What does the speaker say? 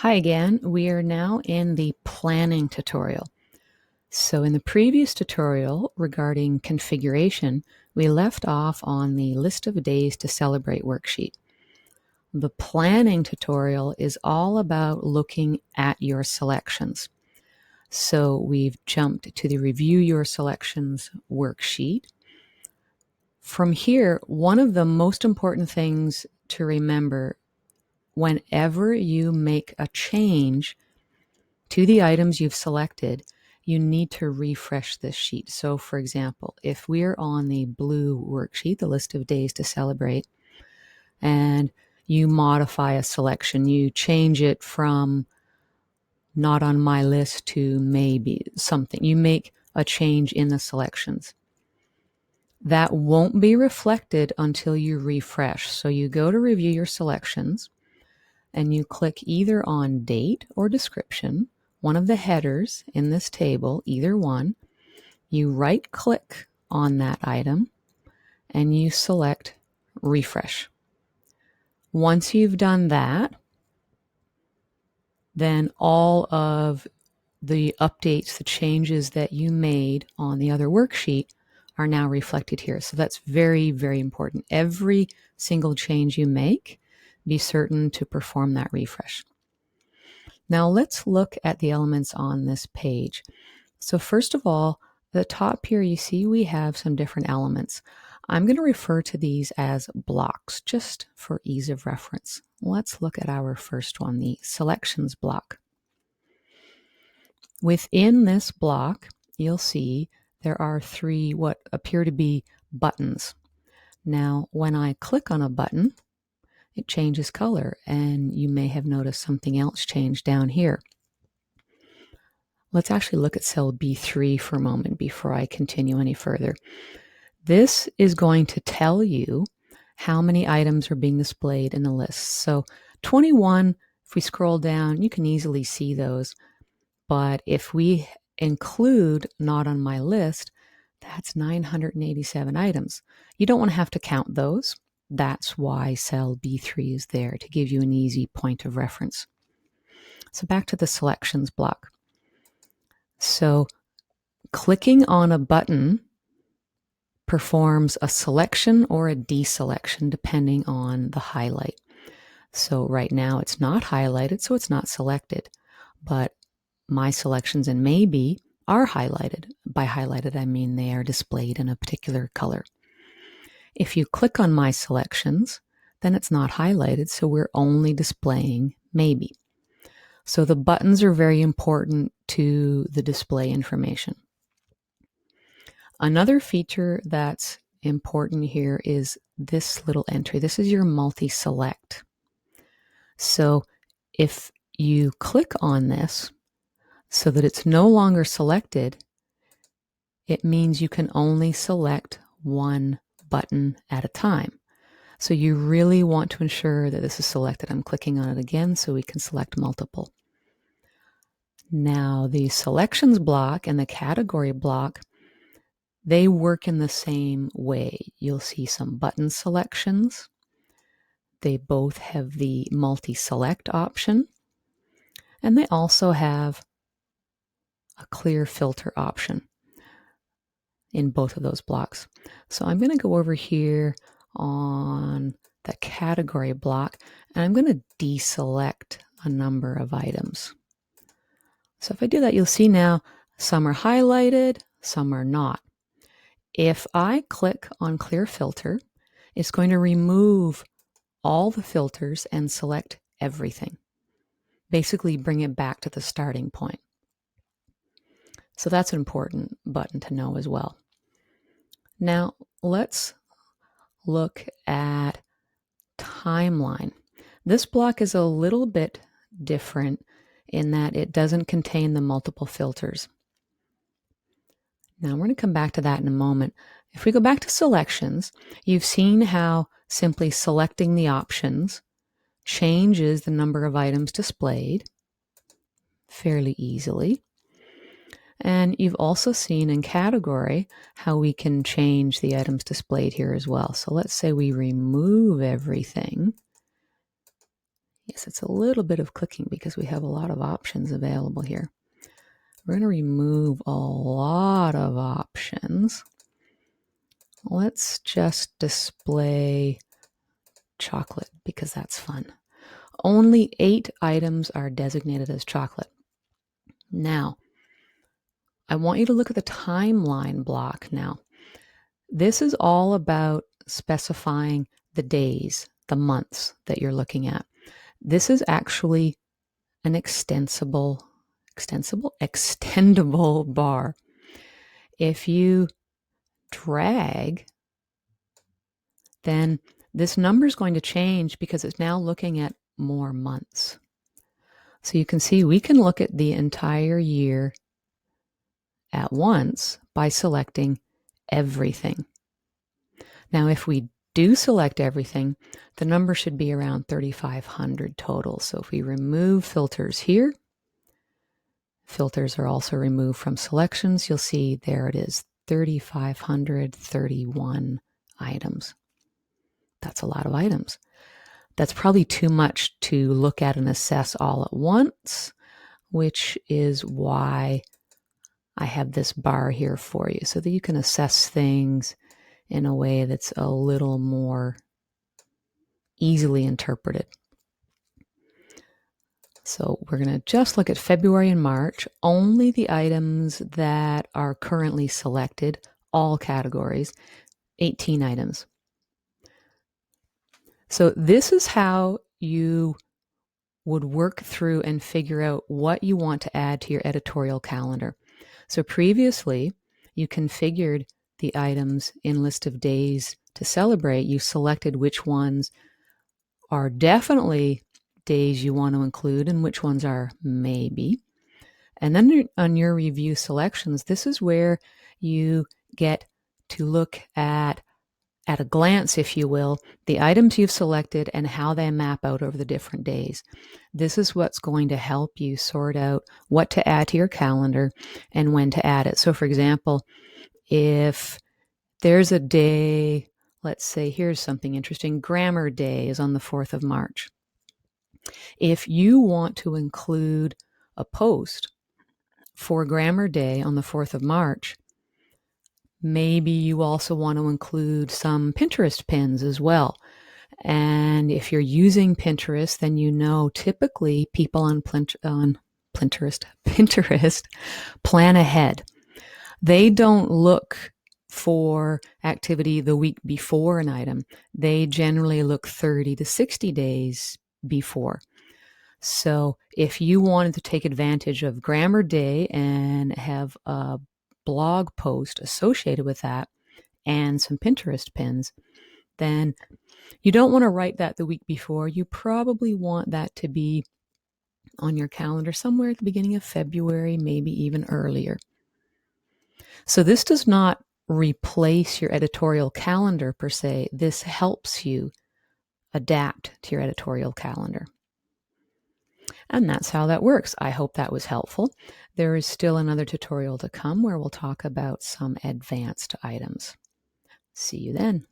Hi again. We are now in the planning tutorial. So in the previous tutorial regarding configuration, we left off on the list of days to celebrate worksheet. The planning tutorial is all about looking at your selections. So we've jumped to the review your selections worksheet. From here, one of the most important things to remember whenever you make a change to the items you've selected, you need to refresh this sheet. So for example, if we're on the blue worksheet, the list of days to celebrate, and you modify a selection, you change it from not on my list to maybe something, you make a change in the selections. That won't be reflected until you refresh. So you go to review your selections and you click either on date or description, one of the headers in this table, either one. You right click on that item and you select refresh. Once you've done that, then all of the updates, the changes that you made on the other worksheet are now reflected here. So that's very, very important. Every single change you make, be certain to perform that refresh. Now let's look at the elements on this page. So first of all, the top here you see we have some different elements. I'm going to refer to these as blocks just for ease of reference. Let's look at our first one, the selections block. Within this block, you'll see there are three what appear to be buttons. Now, when I click on a button, it changes color, and you may have noticed something else change down here. Let's actually look at cell B3 for a moment before I continue any further. This is going to tell you how many items are being displayed in the list. So 21, if we scroll down, you can easily see those. But if we include not on my list, that's 987 items. You don't want to have to count those. That's why cell B3 is there, to give you an easy point of reference. So back to the selections block. So clicking on a button performs a selection or a deselection depending on the highlight. So right now it's not highlighted, so it's not selected. But my selections and maybe are highlighted. By highlighted, I mean they are displayed in a particular color. If you click on my selections, then it's not highlighted, so we're only displaying maybe. So the buttons are very important to the display information. Another feature that's important here is this little entry. This is your multi-select. So if you click on this so that it's no longer selected, it means you can only select one button at a time. So you really want to ensure that this is selected. I'm clicking on it again so we can select multiple. Now the selections block and the category block, they work in the same way. You'll see some button selections. They both have the multi-select option, and they also have a clear filter option in both of those blocks. So I'm going to go over here on the category block, and I'm going to deselect a number of items. So if I do that, you'll see now some are highlighted, some are not. If I click on clear filter, it's going to remove all the filters and select everything. Basically bring it back to the starting point. So that's an important button to know as well. Now let's look at timeline. This block is a little bit different in that it doesn't contain the multiple filters. Now we're going to come back to that in a moment. If we go back to selections, you've seen how simply selecting the options changes the number of items displayed fairly easily. And you've also seen in category how we can change the items displayed here as well. So let's say we remove everything. Yes, it's a little bit of clicking because we have a lot of options available here. We're going to remove a lot of options. Let's just display chocolate because that's fun. Only 8 items are designated as chocolate. Now, I want you to look at the timeline block now. This is all about specifying the days, the months that you're looking at. This is actually an extendable bar. If you drag, then this number is going to change because it's now looking at more months. So you can see we can look at the entire year at once by selecting everything. Now, if we do select everything, the number should be around 3,500 total. So if we remove filters here, filters are also removed from selections, you'll see there it is, 3,531 items. That's a lot of items. That's probably too much to look at and assess all at once, which is why I have this bar here for you so that you can assess things in a way that's a little more easily interpreted. So we're going to just look at February and March, only the items that are currently selected, all categories, 18 items. So this is how you would work through and figure out what you want to add to your editorial calendar. So previously, you configured the items in list of days to celebrate. You selected which ones are definitely days you want to include and which ones are maybe. And then on your review selections, this is where you get to look at a glance, if you will, the items you've selected and how they map out over the different days. This is what's going to help you sort out what to add to your calendar and when to add it. So for example, if there's a day, let's say here's something interesting, Grammar Day is on the 4th of March. If you want to include a post for Grammar Day on the 4th of March, maybe you also want to include some Pinterest pins as well. And if you're using Pinterest, then you know typically people on Pinterest plan ahead. They don't look for activity the week before an item. They generally look 30 to 60 days before. So if you wanted to take advantage of Grammar Day and have a blog post associated with that and some Pinterest pins, then you don't want to write that the week before. You probably want that to be on your calendar somewhere at the beginning of February, maybe even earlier. So this does not replace your editorial calendar per se. This helps you adapt to your editorial calendar. And that's how that works. I hope that was helpful. There is still another tutorial to come where we'll talk about some advanced items. See you then.